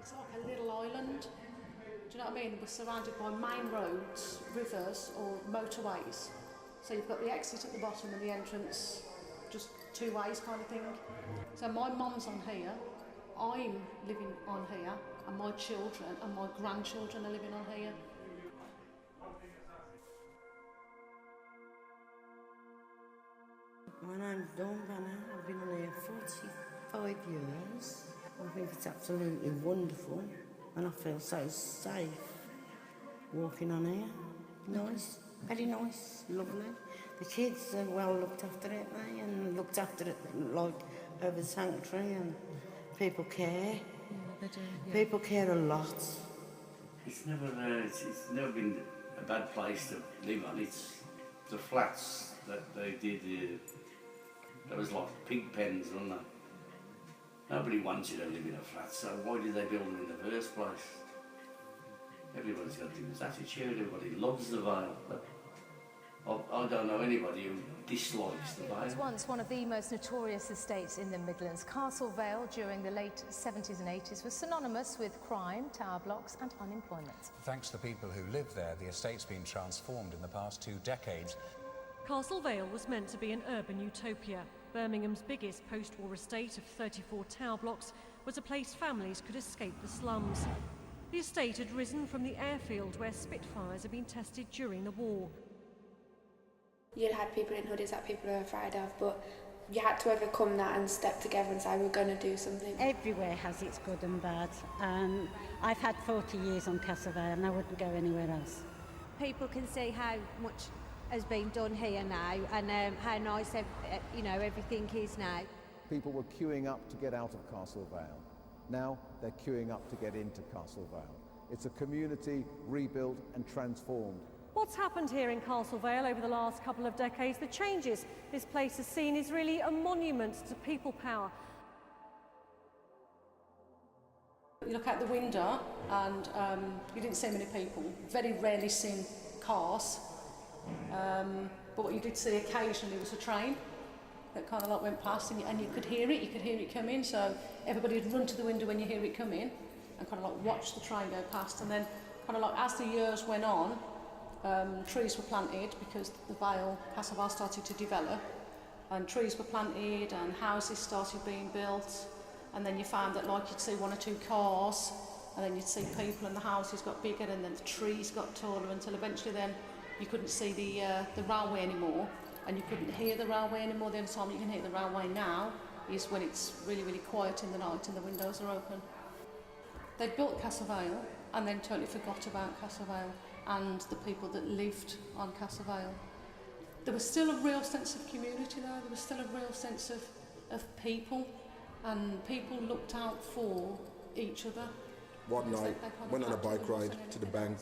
It's like a little island. Do you know what I mean? We're surrounded by main roads, rivers or motorways. So you've got the exit at the bottom and the entrance just two ways kind of thing. So my mum's on here, I'm living on here, and my children and my grandchildren are living on here. My name's Dawn Banner. I've been on here 45 years. I think it's absolutely wonderful and I feel so safe walking on here. Nice, very nice, lovely. The kids are well looked after, aren't they? And looked after it like over the sanctuary, and people care. Yeah, they do. Yeah. People care a lot. It's never been a bad place to live on. It's the flats that they did. There was like pig pens, wasn't there? Nobody wants you to live in a flat, so why did they build them in the first place? Everybody's got this attitude. Everybody loves the Vale, but I don't know anybody who dislikes the Vale. It was once one of the most notorious estates in the Midlands. Castle Vale during the late 70s and 80s was synonymous with crime, tower blocks and unemployment. Thanks to people who live there, the estate's been transformed in the past 2 decades. Castle Vale was meant to be an urban utopia. Birmingham's biggest post-war estate of 34 tower blocks was a place families could escape the slums. The estate had risen from the airfield where Spitfires had been tested during the war. You had people in hoodies that people were afraid of, but you had to overcome that and step together and say we're going to do something. Everywhere has its good and bad. I've had 40 years on Castle Vale and I wouldn't go anywhere else. People can see how much has been done here now and how nice everything is now. People were queuing up to get out of Castle Vale. Now they're queuing up to get into Castle Vale. It's a community rebuilt and transformed. What's happened here in Castle Vale over the last couple of decades, the changes this place has seen, is really a monument to people power. You look out the window and you didn't see many people, very rarely seen cars, but what you did see occasionally was a train that kind of like went past, and you could hear it come in, so everybody would run to the window when you hear it come in and kind of like watch the train go past. And then kind of like as the years went on, trees were planted because the Castle Vale started to develop, and trees were planted and houses started being built, and then you found that like you'd see 1 or 2 cars, and then you'd see people and the houses got bigger, and then the trees got taller until eventually then you couldn't see the railway anymore, and you couldn't hear the railway anymore. The only time you can hear the railway now is when it's really, really quiet in the night and the windows are open. They built Castle Vale and then totally forgot about Castle Vale and the people that lived on Castle Vale. There was still a real sense of community though, there was still a real sense of people, and people looked out for each other. One night, went on a bike ride to the bank,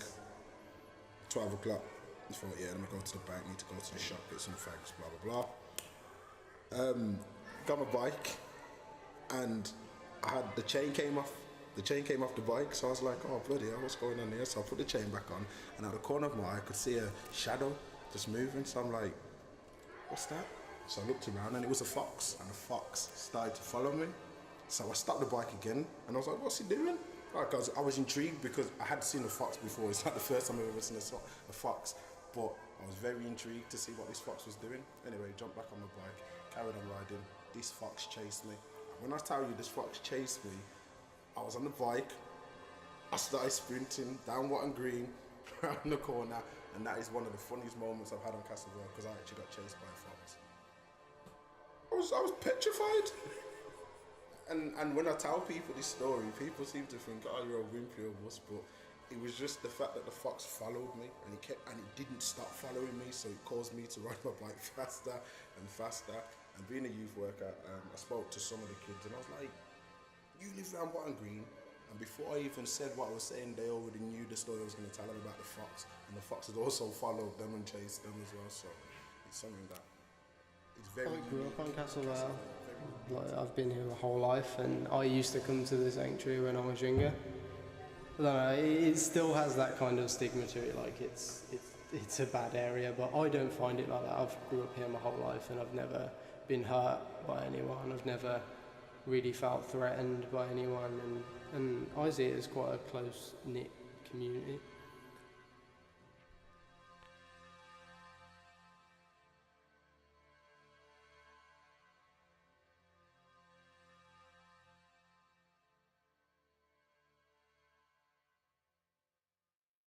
12 o'clock. I thought, yeah, let me go to the bank, need to go to the shop, get some fags, blah, blah, blah. Got my bike, and the chain came off. The chain came off the bike, so I was like, oh, bloody hell, what's going on here? So I put the chain back on, and out of the corner of my eye, I could see a shadow just moving. So I'm like, what's that? So I looked around, and it was a fox, and the fox started to follow me. So I stopped the bike again, and I was like, what's he doing? Like, I was intrigued because I had seen a fox before. It's not the first time I've ever seen a fox, but I was very intrigued to see what this fox was doing. Anyway, jumped back on my bike, carried on riding. This fox chased me. When I tell you this fox chased me, I was on the bike, I started sprinting down Watton Green, around the corner, and that is one of the funniest moments I've had on Castle Vale, because I actually got chased by a fox. I was petrified. And when I tell people this story, people seem to think, oh, you're a wimpy or wuss, but it was just the fact that the fox followed me, and it didn't stop following me, so it caused me to ride my bike faster and faster. And being a youth worker, I spoke to some of the kids, and I was like, you live around Watton Green, and before I even said what I was saying, they already knew the story I was going to tell them about the fox, and the fox had also followed them and chased them as well, so it's something that it's very I grew up on Castle Vale. Like, I've been here my whole life, and I used to come to the sanctuary when I was younger. I don't know, it still has that kind of stigma to it, like it's a bad area, but I don't find it like that. I've grew up here my whole life, and I've never been hurt by anyone. I've never really felt threatened by anyone, and I see it as quite a close-knit community.